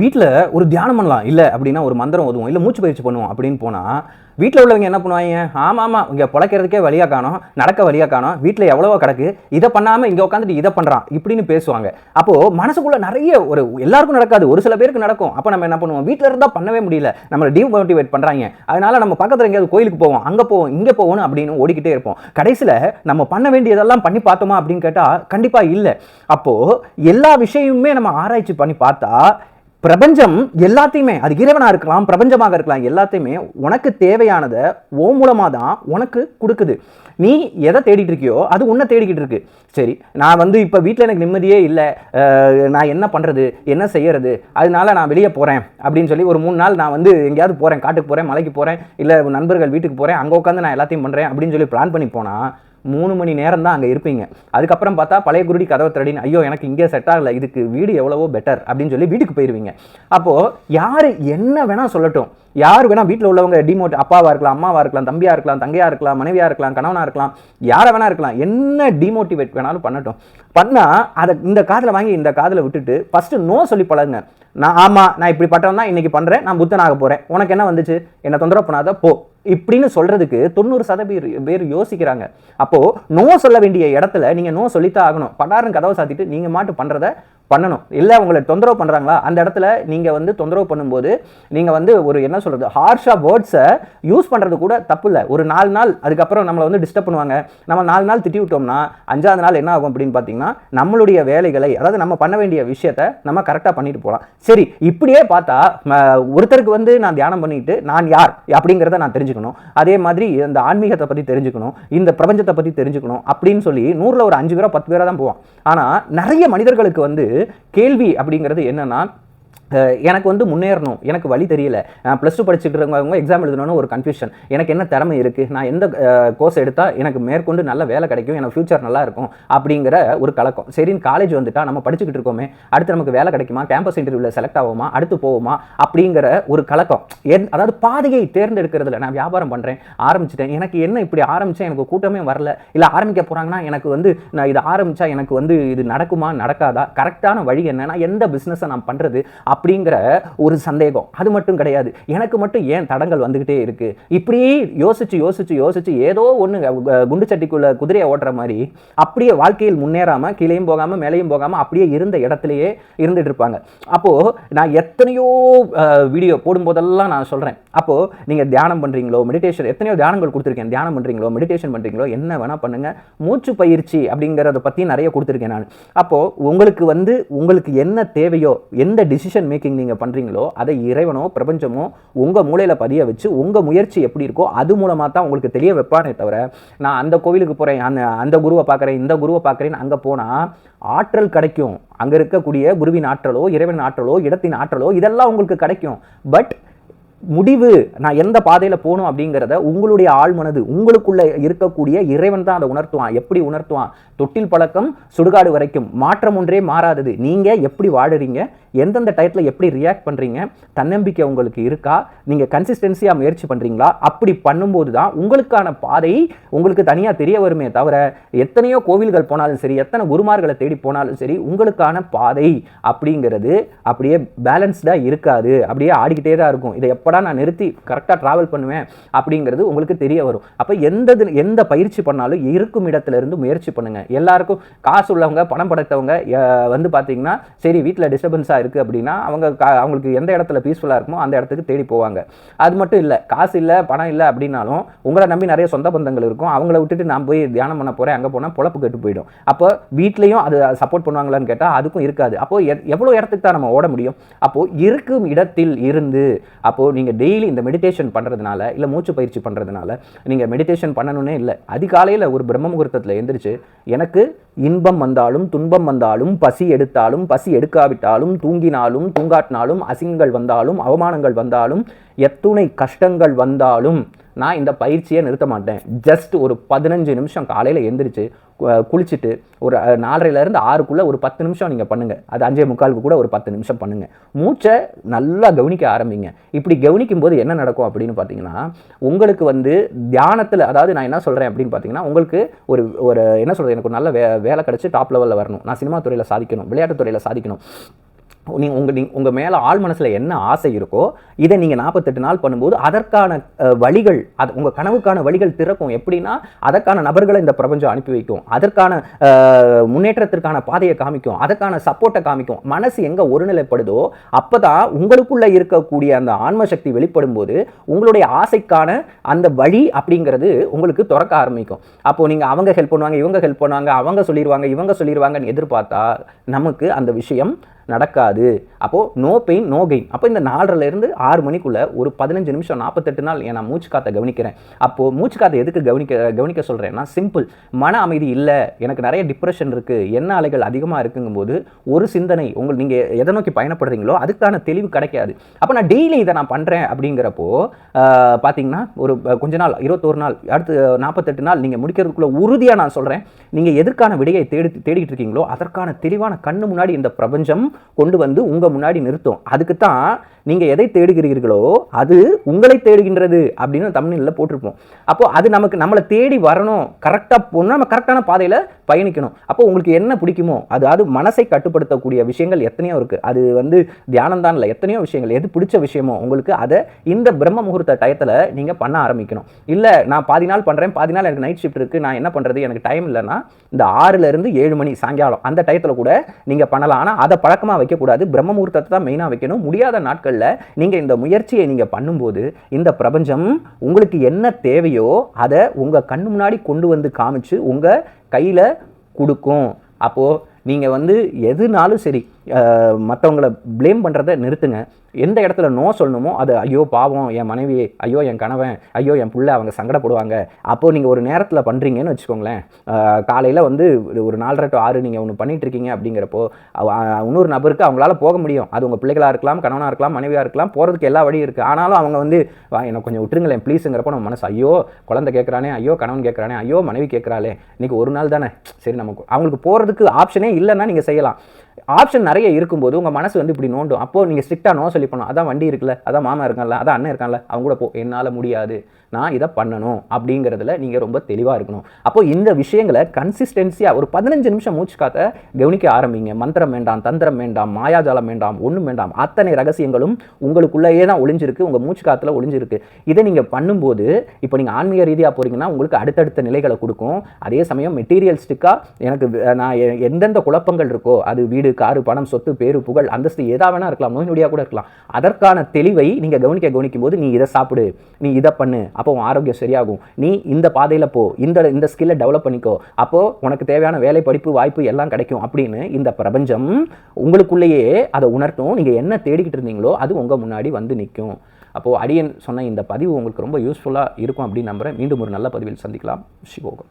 வீட்டில் ஒரு தியானம் பண்ணலாம் இல்லை அப்படின்னா ஒரு மந்திரம் ஓதுவோம் இல்லை மூச்சு பயிற்சி பண்ணுவோம் அப்படின்னு போனால் வீட்டில் உள்ளவங்க என்ன பண்ணுவாங்க? ஆமாம் இங்கே பிழைக்கிறதுக்கே வழியாக காணும், நடக்க வழியாக காணும், வீட்டில் எவ்வளவோ கிடக்கு, இதை பண்ணாமல் இங்கே உட்காந்துட்டு இதை பண்ணுறான் இப்படின்னு பேசுவாங்க. அப்போது மனசுக்குள்ளே நிறைய ஒரு எல்லாருக்கும் நடக்காது, ஒரு சில பேருக்கு நடக்கும். அப்போ நம்ம என்ன பண்ணுவோம்? வீட்டில் இருந்தால் பண்ணவே முடியல, நம்மளை டிமோட்டிவேட் பண்ணுறாங்க, அதனால நம்ம பக்கத்தில் எங்கேயாவது கோயிலுக்கு போவோம், அங்கே போவோம், இங்கே போவோம் அப்படின்னு ஓடிக்கிட்டே இருப்போம். கடைசியில் நம்ம பண்ண வேண்டியதெல்லாம் பண்ணி பார்த்தோமா அப்படின்னு கேட்டால் கண்டிப்பாக இல்லை. அப்போது எல்லா விஷயமுமே நம்ம ஆராய்ச்சி பண்ணி பார்த்தா பிரபஞ்சம் எல்லாத்தையுமே, அது இறைவனாக இருக்கலாம், பிரபஞ்சமாக இருக்கலாம், எல்லாத்தையுமே உனக்கு தேவையானதை ஓ மூலமாக தான் உனக்கு கொடுக்குது. நீ எதை தேடிட்டு இருக்கியோ அது உன்னை தேடிக்கிட்டு இருக்கு. சரி, நான் இப்போ வீட்டில் எனக்கு நிம்மதியே இல்லை, நான் என்ன பண்ணுறது, என்ன செய்யறது, அதனால நான் வெளியே போகிறேன் அப்படின்னு சொல்லி ஒரு 3 நாள் நான் எங்கேயாவது போகிறேன், காட்டுக்கு போகிறேன், மலைக்கு போகிறேன், இல்லை நண்பர்கள் வீட்டுக்கு போகிறேன், அங்கே உட்காந்து நான் எல்லாத்தையும் பண்ணுறேன் அப்படின்னு சொல்லி பிளான் பண்ணி போனால் 3 மணி நேரம் தான் அங்கே இருப்பீங்க. அதுக்கப்புறம் பார்த்தா பழைய குருடி கதவை திரடின்னு, ஐயோ எனக்கு இங்கே செட் ஆகலை, இதுக்கு வீடு எவ்வளவோ பெட்டர் அப்படின்னு சொல்லி வீட்டுக்கு போயிடுவீங்க. அப்போது யார் என்ன வேணால் சொல்லட்டும், யார் வேணால் வீட்டில் உள்ளவங்க டிமோட், அப்பாவாக இருக்கலாம், அம்மாவாக இருக்கலாம், தம்பியாக இருக்கலாம், தங்கையாக இருக்கலாம், மனைவியாக இருக்கலாம், கணவனாக இருக்கலாம், யாரை வேணா இருக்கலாம், என்ன டிமோட்டிவேட் வேணாலும் பண்ணட்டும். பண்ணால் அதை இந்த காதில் வாங்கி இந்த காதில் விட்டுட்டு ஃபஸ்ட்டு நோ சொல்லி பழகுங்க. நான் இப்படி பட்டவன் தான் இன்னைக்கு பண்ணுறேன், நான் புத்தனாக போகிறேன், உனக்கு என்ன வந்துச்சு, என்னை தொந்தரவு பண்ணாத போ இப்படின்னு சொல்றதுக்கு 90% பேர் யோசிக்கிறாங்க. அப்போ நோ சொல்ல வேண்டிய இடத்துல நீங்க நோ சொல்லித்தான் ஆகணும். படாருன்னு கதவை சாத்திட்டு நீங்க மாட்டு பண்றத பண்ணணும். இல்லை உங்களை தொந்தரவு பண்ணுறாங்களா, அந்த இடத்துல நீங்கள் தொந்தரவு பண்ணும்போது நீங்கள் ஒரு என்ன சொல்கிறது, ஹார்ஷாக வேர்ட்ஸை யூஸ் பண்ணுறது கூட தப்பு இல்லை. ஒரு 4 நாள் அதுக்கப்புறம் நம்மளை டிஸ்டர்ப் பண்ணுவாங்க. நம்ம 4 நாள் திட்டி விட்டோம்னா 5ஆவது நாள் என்ன ஆகும் அப்படின்னு பார்த்தீங்கன்னா, நம்மளுடைய வேலைகளை, அதாவது நம்ம பண்ண வேண்டிய விஷயத்தை நம்ம கரெக்டாக பண்ணிட்டு போகலாம். சரி, இப்படியே பார்த்தா ஒருத்தருக்கு நான் தியானம் பண்ணிட்டு நான் யார் அப்படிங்கிறத நான் தெரிஞ்சுக்கணும், அதே மாதிரி இந்த ஆன்மீகத்தை பற்றி தெரிஞ்சுக்கணும், இந்த பிரபஞ்சத்தை பற்றி தெரிஞ்சுக்கணும் அப்படின்னு சொல்லி 100ல் ஒரு 5 பேரோ 10 பேரோ தான் போவான். ஆனால் நிறைய மனிதர்களுக்கு கேள்வி அப்படிங்கிறது என்னன்னா, எனக்கு முன்னேறணும், எனக்கு வழி தெரியல, +2 படிச்சுட்டு இருக்கவங்க எக்ஸாம் எழுதணும்னு ஒரு கன்ஃபியூஷன், எனக்கு என்ன திறமை இருக்குது, நான் எந்த கோர்ஸ் எடுத்தால் எனக்கு மேற்கொண்டு நல்ல வேலை கிடைக்கும், எனக்கு ஃபியூச்சர் நல்லா இருக்கும் அப்படிங்கிற ஒரு கலக்கம். சரின்னு காலேஜ் வந்துட்டா நம்ம படிச்சுக்கிட்டு இருக்கோமே, அடுத்து நமக்கு வேலை கிடைக்குமா, கேம்பஸ் இன்டர்வியூவில் செலக்ட் ஆகுமா, அடுத்து போவோமா அப்படிங்கிற ஒரு கலக்கம். அதாவது பாதையை தேர்ந்தெடுக்கிறதுல, நான் வியாபாரம் பண்ணுறேன், ஆரம்பிச்சிட்டேன், எனக்கு என்ன இப்படி ஆரம்பித்தேன், எனக்கு கூட்டமே வரல, இல்லை ஆரம்பிக்க போகிறாங்கன்னா எனக்கு நான் இதை ஆரம்பித்தா எனக்கு இது நடக்குமா நடக்காதா, கரெக்டான வழி என்ன, நான் எந்த பிஸ்னஸை நான் பண்ணுறது அப்படிங்கிற ஒரு சந்தேகம். அது மட்டும் கிடையாது, எனக்கு மட்டும் ஏன் தடங்கள் வந்துகிட்டே இருக்கு, இப்படி யோசிச்சு யோசிச்சு யோசிச்சு ஏதோ ஒன்று குண்டு சட்டிக்குள்ள குதிரையை ஓட்டுற மாதிரி அப்படியே வாழ்க்கையில் முன்னேறாம, கீழேயும் போகாம மேலேயும் போகாம அப்படியே இருந்த இடத்துலயே இருந்துட்டு இருப்பாங்க. அப்போ நான் எத்தனையோ வீடியோ போடும்போதெல்லாம் நான் சொல்றேன், அப்போ நீங்க தியானம் பண்றீங்களோ, மெடிடேஷன், எத்தனையோ தியானங்கள் கொடுத்துருக்கேன், தியானம் பண்றீங்களோ, மெடிடேஷன் பண்றீங்களோ, என்ன வேணா பண்ணுங்க, மூச்சு பயிற்சி அப்படிங்கிறத பத்தி நிறைய கொடுத்துருக்கேன் நான். அப்போ உங்களுக்கு என்ன தேவையோ, எந்த டிசிஷன் மேக்கிங் நீங்கள் பண்ணுறீங்களோ அதை இறைவனோ பிரபஞ்சமோ உங்கள் மூளையில் பதிய வச்சு உங்கள் முயற்சி எப்படி இருக்கோ அது மூலமாக தான் உங்களுக்கு தெரிய வைப்பானே தவிர, நான் அந்த கோவிலுக்கு போகிறேன், அந்த குருவை பார்க்குறேன், இந்த குருவை பார்க்குறேன்னு அங்கே போனால் ஆற்றல் கிடைக்கும், அங்கே இருக்கக்கூடிய குருவின் ஆற்றலோ, இறைவன் ஆற்றலோ, இடத்தின் ஆற்றலோ இதெல்லாம் உங்களுக்கு கிடைக்கும். பட் முடிவு, நான் எந்த பாதையில் போகணும் அப்படிங்கிறத உங்களுடைய ஆழ்மனது, உங்களுக்குள்ள இருக்கக்கூடிய இறைவன் தான் அதை உணர்த்துவான். எப்படி உணர்த்துவான்? தொட்டில் பழக்கம் சுடுகாடு வரைக்கும், மாற்றம் ஒன்றே மாறாதது. நீங்கள் எப்படி வாடுறீங்க, எந்தெந்த டயத்தில் எப்படி ரியாக்ட் பண்ணுறீங்க, தன்னம்பிக்கை உங்களுக்கு இருக்கா, நீங்கள் கன்சிஸ்டன்சியாக முயற்சி பண்ணுறீங்களா, அப்படி பண்ணும்போது தான் உங்களுக்கான பாதை உங்களுக்கு தனியாக தெரிய வருமே தவிர, எத்தனையோ கோவில்கள் போனாலும் சரி, எத்தனை குருமார்களை தேடி போனாலும் சரி, உங்களுக்கான பாதை அப்படிங்கிறது அப்படியே பேலன்ஸ்டாக இருக்காது, அப்படியே ஆடிக்கிட்டே தான் இருக்கும். இதை எப்படா நான் நிறுத்தி கரெக்டாக ட்ராவல் பண்ணுவேன் அப்படிங்கிறது உங்களுக்கு தெரிய வரும். அப்போ எந்த பயிற்சி பண்ணாலும் இருக்கும் இடத்துல இருந்து முயற்சி பண்ணுங்க. எல்லாருக்கும் காசு உள்ளவங்க, பணம் படைத்தவங்க பார்த்தீங்கன்னா, சரி வீட்டில் டிஸ்டர்பன்ஸாக இருக்குது அப்படின்னா அவங்களுக்கு எந்த இடத்துல பீஸ்ஃபுல்லாக இருக்குமோ அந்த இடத்துக்கு தேடி போவாங்க. அது மட்டும் இல்லை, காசு இல்லை பணம் இல்லை அப்படின்னாலும் உங்களை நம்பி நிறைய சொந்த பந்தங்கள் இருக்கும், அவங்கள விட்டுட்டு நான் போய் தியானம் பண்ண போகிறேன், அங்கே போனால் பொழப்பு கெட்டு போயிடும். அப்போ வீட்லேயும் அது சப்போர்ட் பண்ணுவாங்களான்னு கேட்டால் அதுக்கும் இருக்காது. அப்போது எவ்வளோ இடத்துக்கு தான் நம்ம ஓட முடியும்? அப்போது இருக்கும் இடத்தில் இருந்து, அப்போது நீங்கள் டெய்லி இந்த மெடிடேஷன் பண்ணுறதுனால, இல்லை மூச்சு பயிற்சி பண்ணுறதுனால, நீங்கள் மெடிடேஷன் பண்ணணுன்னே இல்லை, அதிகாலையில் ஒரு பிரம்ம முகூர்த்தத்தில் எந்திரிச்சு, எனக்கு இன்பம் வந்தாலும் துன்பம் வந்தாலும், பசி எடுத்தாலும் பசி எடுக்காவிட்டாலும், தூங்கினாலும் தூங்காட்டினாலும், அசிங்கங்கள் வந்தாலும் அவமானங்கள் வந்தாலும், எத்துணை கஷ்டங்கள் வந்தாலும் நான் இந்த பயிற்சியை நிறுத்த மாட்டேன். ஜஸ்ட் ஒரு 15 நிமிஷம் காலையில் எந்திரிச்சு குளிச்சுட்டு ஒரு 4:30லேருந்து 6க்குள்ளே ஒரு 10 நிமிஷம் நீங்கள் பண்ணுங்கள். அது 5:45 கூட ஒரு 10 நிமிஷம் பண்ணுங்கள். மூச்சை நல்லா கவனிக்க ஆரம்பிங்க. இப்படி கவனிக்கும் போது என்ன நடக்கும் அப்படின்னு பார்த்தீங்கன்னா, உங்களுக்கு தியானத்தில், அதாவது நான் என்ன சொல்கிறேன் அப்படின்னு பார்த்தீங்கன்னா, உங்களுக்கு என்ன சொல்கிறது, எனக்கு ஒரு நல்ல வேலை கிடச்சி டாப் லெவலில் வரணும், நான் சினிமா துறையில் சாதிக்கணும், விளையாட்டுத் துறையில் சாதிக்கணும், உங்கள் மேலே ஆள் மனசில் என்ன ஆசை இருக்கோ இதை நீங்கள் 48 நாள் பண்ணும்போது அதற்கான வழிகள், அது உங்கள் கனவுக்கான வழிகள் திறக்கும். எப்படின்னா அதற்கான நபர்களை இந்த பிரபஞ்சம் அனுப்பி வைக்கும், அதற்கான முன்னேற்றத்திற்கான பாதையை காமிக்கும், அதற்கான சப்போர்ட்டை காமிக்கும். மனசு எங்கே ஒருநிலைப்படுதோ அப்போ தான் உங்களுக்குள்ளே இருக்கக்கூடிய அந்த ஆன்ம சக்தி வெளிப்படும் போது உங்களுடைய ஆசைக்கான அந்த வழி அப்படிங்கிறது உங்களுக்கு திறக்க ஆரம்பிக்கும். அப்போது நீங்கள் அவங்க ஹெல்ப் பண்ணுவாங்க, இவங்க ஹெல்ப் பண்ணுவாங்க, அவங்க சொல்லிடுவாங்க, இவங்க சொல்லிடுவாங்கன்னு எதிர்பார்த்தா நமக்கு அந்த விஷயம் நடக்காது. அப்போது நோ பெயின் நோ கெயின். அப்போ இந்த 4:30 to 6 மணிக்குள்ளே ஒரு 15 நிமிஷம் 48 நாள் நான் மூச்சு காற்றை கவனிக்கிறேன். அப்போது மூச்சு காற்றை எதுக்கு கவனிக்க சொல்கிறேன்னா, சிம்பிள். மன அமைதி இல்லை, எனக்கு நிறைய டிப்ரெஷன் இருக்குது, எண்ண அலைகள் அதிகமாக இருக்குங்கும்போது ஒரு சிந்தனை நீங்கள் எதை நோக்கி பயணப்படுறீங்களோ அதுக்கான தெளிவு கிடைக்காது. அப்போ நான் டெய்லி இதை நான் பண்ணுறேன் அப்படிங்கிறப்போ பார்த்தீங்கன்னா ஒரு கொஞ்ச நாள் 21 நாள் அடுத்து 48 நாள் நீங்கள் முடிக்கிறதுக்குள்ளே உறுதியாக நான் சொல்கிறேன், நீங்கள் எதற்கான விடையை தேடிக்கிட்டு இருக்கீங்களோ அதற்கான தெளிவான கண்ணு முன்னாடி இந்த பிரபஞ்சம் கொண்டு வந்து உங்க முன்னாடி நிறுத்தும். அதுக்கு தான் நீங்க எதை தேடுகிறீர்களோ அது உங்களை தேடுகின்றது அப்படின்னு தமிழ்ல போட்டிருப்போம். அப்போ அது நம்மளை தேடி வரணும், கரெக்டா போகணும், நம்ம கரெக்டான பாதையில பயணிக்கணும். அப்போ உங்களுக்கு என்ன பிடிக்குமோ அது மனசை கட்டுப்படுத்தக்கூடிய விஷயங்கள் எத்தனையோ இருக்கு. அது தியானம் தான் இல்லை, எத்தனையோ விஷயங்கள். எது பிடிச்ச விஷயமோ உங்களுக்கு அதை இந்த பிரம்ம முகூர்த்த டயத்துல நீங்க பண்ண ஆரம்பிக்கணும். இல்ல நான் பாதி நாள் பண்றேன், பாதி நாள் எனக்கு நைட் ஷிஃப்ட் இருக்கு, நான் என்ன பண்றது, எனக்கு டைம் இல்லைன்னா இந்த 6 to 7 மணி சாயங்காலம் அந்த டயத்துல கூட நீங்க பண்ணலாம். ஆனா அதை பழக்கமா வைக்கக்கூடாது, பிரம்ம முகூர்த்தத்தை தான் மெயினா வைக்கணும். முடியாத நாட்கள் நீங்க இந்த முயற்சியை நீங்க பண்ணும்போது இந்த பிரபஞ்சம் உங்களுக்கு என்ன தேவையோ அதை உங்க கண்ணு முன்னாடி கொண்டு வந்து காமிச்சு உங்க கையில கொடுக்கும். அப்போ நீங்க எதுனாலும் சரி மற்றவங்களை ப்ளேம் பண்றதை நிறுத்துங்க. எந்த இடத்துல நோ சொல்லணுமோ அது ஐயோ பாவம் என் மனைவி, ஐயோ என் கணவன், ஐயோ என் பிள்ளை, அவங்க சங்கடப்படுவாங்க. அப்போது நீங்கள் ஒரு நேரத்தில் பண்ணுறீங்கன்னு வச்சுக்கோங்களேன், காலையில் ஒரு 4:30 to 6 நீங்கள் ஒன்று பண்ணிட்டு இருக்கீங்க அப்படிங்கிறப்போ இன்னொரு நபருக்கு அவங்களால போக முடியும். அது உங்கள் பிள்ளைகளாக இருக்கலாம், கணவனாக இருக்கலாம், மனைவியாக இருக்கலாம், போகிறதுக்கு எல்லா வழியும் இருக்குது. ஆனாலும் அவங்க என்னை கொஞ்சம் விட்டுருங்களேன் ப்ளீஸுங்கிறப்போ நம்ம மனசு ஐயோ குழந்தை கேட்குறானே, ஐயோ கணவன் கேட்குறானே, ஐயோ மனைவி கேட்குறாளே, இன்றைக்கி ஒரு நாள் தானே, சரி நமக்கு அவங்களுக்கு போகிறதுக்கு ஆப்ஷனே இல்லைன்னா நீங்கள் செய்யலாம். ஆப்ஷன் நிறைய இருக்கும்போது உங்கள் மனசு இப்படி நோண்டும். அப்போது நீங்கள் ஸ்ட்ரிக்டாக நோ சொல்லி பண்ணணும். அதான் வண்டி இருக்குல்ல, அதான் மாமா இருக்கான்ல, அதான் அண்ணன் இருக்கான்ல, அவங்க கூட போ, என்னால் முடியாது, நான் இதை பண்ணணும் அப்படிங்கிறதுல நீங்கள் ரொம்ப தெளிவாக இருக்கணும். அப்போது இந்த விஷயங்களை கன்சிஸ்டன்சியாக ஒரு 15 நிமிஷம் மூச்சு காற்றை கவனிக்க ஆரம்பிங்க. மந்திரம் வேண்டாம், தந்திரம் வேண்டாம், மாயாஜாலம் வேண்டாம், ஒன்றும் வேண்டாம். அத்தனை ரகசியங்களும் உங்களுக்குள்ளேயே தான் ஒளிஞ்சிருக்கு, உங்கள் மூச்சு காற்றுல ஒளிஞ்சிருக்கு. இதை நீங்கள் பண்ணும்போது இப்போ நீங்கள் ஆன்மீக ரீதியாக போகிறீங்கன்னா உங்களுக்கு அடுத்தடுத்த நிலைகளை கொடுக்கும். அதே சமயம் மெட்டீரியல்ஸ்டிக்காக எனக்கு நான் எந்தெந்த குழப்பங்கள் இருக்கோ, அது வீடு, காரு, பணம், சொத்து, பேரு, புகழ், அந்தஸ்து எதா வேணா இருக்கலாம், நோய் நொடியாக கூட இருக்கலாம், அதற்கான தெளிவை நீங்கள் கவனிக்கும் போது நீ இதை சாப்பிடு, நீ இதை பண்ணு, அப்போ உன் ஆரோக்கியம் சரியாகும், நீ இந்த பாதையில் போ, இந்த ஸ்கில்லை டெவலப் பண்ணிக்கோ, அப்போது உனக்கு தேவையான வேலை, படிப்பு, வாய்ப்பு எல்லாம் கிடைக்கும் அப்படின்னு இந்த பிரபஞ்சம் உங்களுக்குள்ளேயே அதை உணர்த்தும். நீங்கள் என்ன தேடிக்கிட்டு இருந்தீங்களோ அது உங்கள் முன்னாடி வந்து நிற்கும். அப்போது அடியன் சொன்ன இந்த பதிவு உங்களுக்கு ரொம்ப யூஸ்ஃபுல்லாக இருக்கும் அப்படின்னு நம்புகிறேன். மீண்டும் ஒரு நல்ல பதிவில் சந்திக்கலாம். சிவோகம்.